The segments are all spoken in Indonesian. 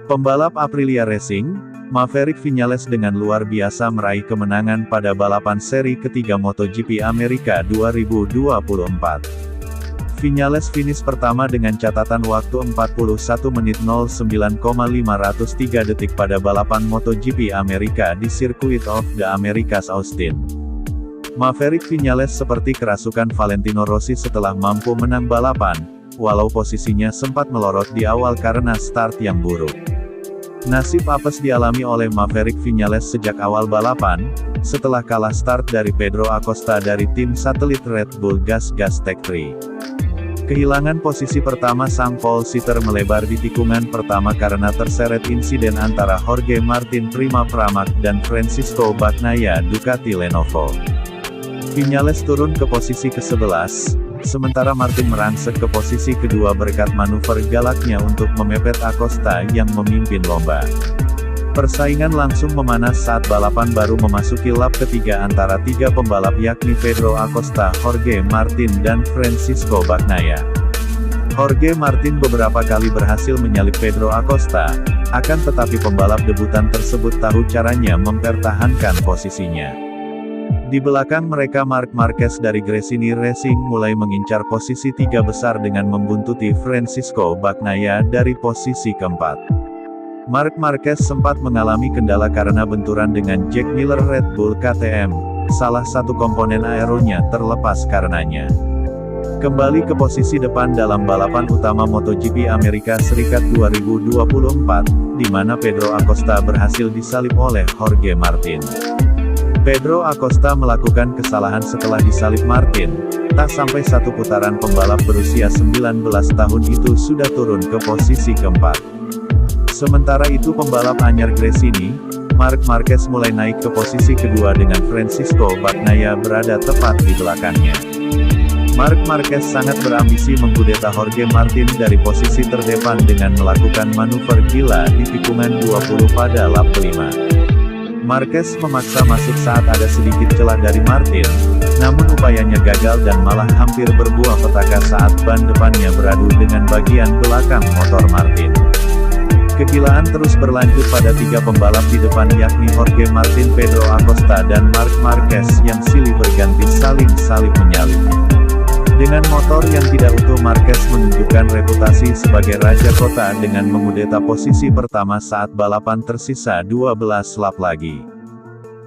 Pembalap Aprilia Racing, Maverick Viñales dengan luar biasa meraih kemenangan pada balapan seri ketiga MotoGP Amerika 2024. Viñales finish pertama dengan catatan waktu 41 menit 09,503 detik pada balapan MotoGP Amerika di Circuit of the Americas Austin. Maverick Viñales seperti kerasukan Valentino Rossi setelah mampu menang balapan, walau posisinya sempat melorot di awal karena start yang buruk. Nasib apes dialami oleh Maverick Viñales sejak awal balapan, setelah kalah start dari Pedro Acosta dari tim satelit Red Bull Gas Tech 3. Kehilangan posisi pertama sang pole sitter melebar di tikungan pertama karena terseret insiden antara Jorge Martin Prima Pramac dan Francisco Bagnaia Ducati Lenovo. Viñales turun ke posisi ke-11, sementara Martin merangsek ke posisi kedua berkat manuver galaknya untuk memepet Acosta yang memimpin lomba. Persaingan langsung memanas saat balapan baru memasuki lap ketiga antara tiga pembalap yakni Pedro Acosta, Jorge Martin dan Francisco Bagnaia. Jorge Martin beberapa kali berhasil menyalip Pedro Acosta, akan tetapi pembalap debutan tersebut tahu caranya mempertahankan posisinya. Di belakang mereka Marc Marquez dari Gresini Racing mulai mengincar posisi tiga besar dengan membuntuti Francisco Bagnaia dari posisi keempat. Marc Marquez sempat mengalami kendala karena benturan dengan Jack Miller Red Bull KTM, salah satu komponen aeronya terlepas karenanya. Kembali ke posisi depan dalam balapan utama MotoGP Amerika Serikat 2024, di mana Pedro Acosta berhasil disalip oleh Jorge Martin. Pedro Acosta melakukan kesalahan setelah disalip Martin, tak sampai satu putaran pembalap berusia 19 tahun itu sudah turun ke posisi keempat. Sementara itu pembalap anyar Gresini, Marc Marquez mulai naik ke posisi kedua dengan Francisco Bagnaia berada tepat di belakangnya. Marc Marquez sangat berambisi mengkudeta Jorge Martin dari posisi terdepan dengan melakukan manuver gila di tikungan 20 pada lap kelima. Marquez memaksa masuk saat ada sedikit celah dari Martin, namun upayanya gagal dan malah hampir berbuah petaka saat ban depannya beradu dengan bagian belakang motor Martin. Kegilaan terus berlanjut pada tiga pembalap di depan yakni Jorge Martin, Pedro Acosta dan Marc Marquez yang silih berganti saling salip menyalip. Dengan motor yang tidak utuh Marquez menunjukkan reputasi sebagai raja kota dengan mengudeta posisi pertama saat balapan tersisa 12 lap lagi.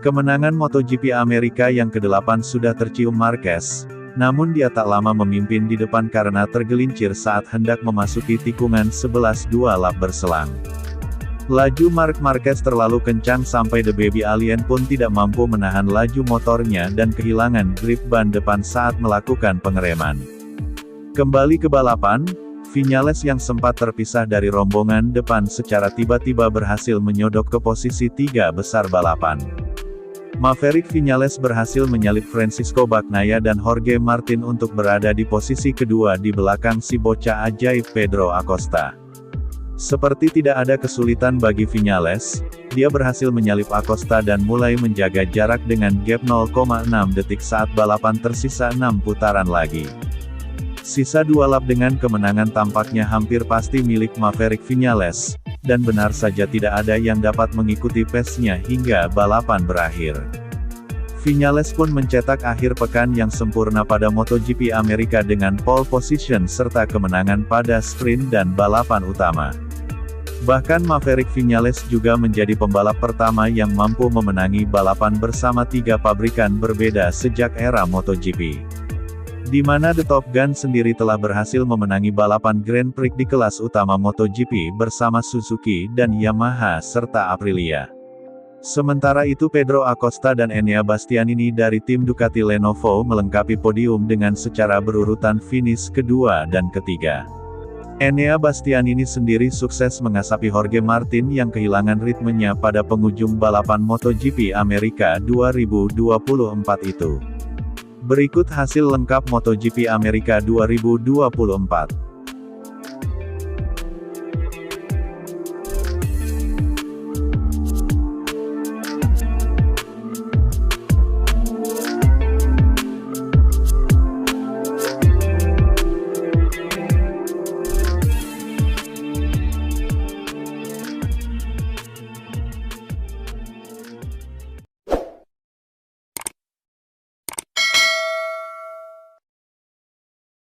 Kemenangan MotoGP Amerika yang ke-8 sudah tercium Marquez, namun dia tak lama memimpin di depan karena tergelincir saat hendak memasuki tikungan 11 2 lap berselang. Laju Marc Marquez terlalu kencang sampai The Baby Alien pun tidak mampu menahan laju motornya dan kehilangan grip ban depan saat melakukan pengereman. Kembali ke balapan, Viñales yang sempat terpisah dari rombongan depan secara tiba-tiba berhasil menyodok ke posisi tiga besar balapan. Maverick Viñales berhasil menyalip Francisco Bagnaia dan Jorge Martin untuk berada di posisi kedua di belakang si bocah ajaib Pedro Acosta. Seperti tidak ada kesulitan bagi Viñales, dia berhasil menyalip Acosta dan mulai menjaga jarak dengan gap 0,6 detik saat balapan tersisa 6 putaran lagi. Sisa 2 lap dengan kemenangan tampaknya hampir pasti milik Maverick Viñales, dan benar saja tidak ada yang dapat mengikuti pace-nya hingga balapan berakhir. Viñales pun mencetak akhir pekan yang sempurna pada MotoGP Amerika dengan pole position serta kemenangan pada sprint dan balapan utama. Bahkan Maverick Viñales juga menjadi pembalap pertama yang mampu memenangi balapan bersama tiga pabrikan berbeda sejak era MotoGP. Di mana The Top Gun sendiri telah berhasil memenangi balapan Grand Prix di kelas utama MotoGP bersama Suzuki dan Yamaha serta Aprilia. Sementara itu Pedro Acosta dan Enea Bastianini dari tim Ducati Lenovo melengkapi podium dengan secara berurutan finish kedua dan ketiga. Enea Bastianini sendiri sukses mengasapi Jorge Martin yang kehilangan ritmenya pada penghujung balapan MotoGP Amerika 2024 itu. Berikut hasil lengkap MotoGP Amerika 2024.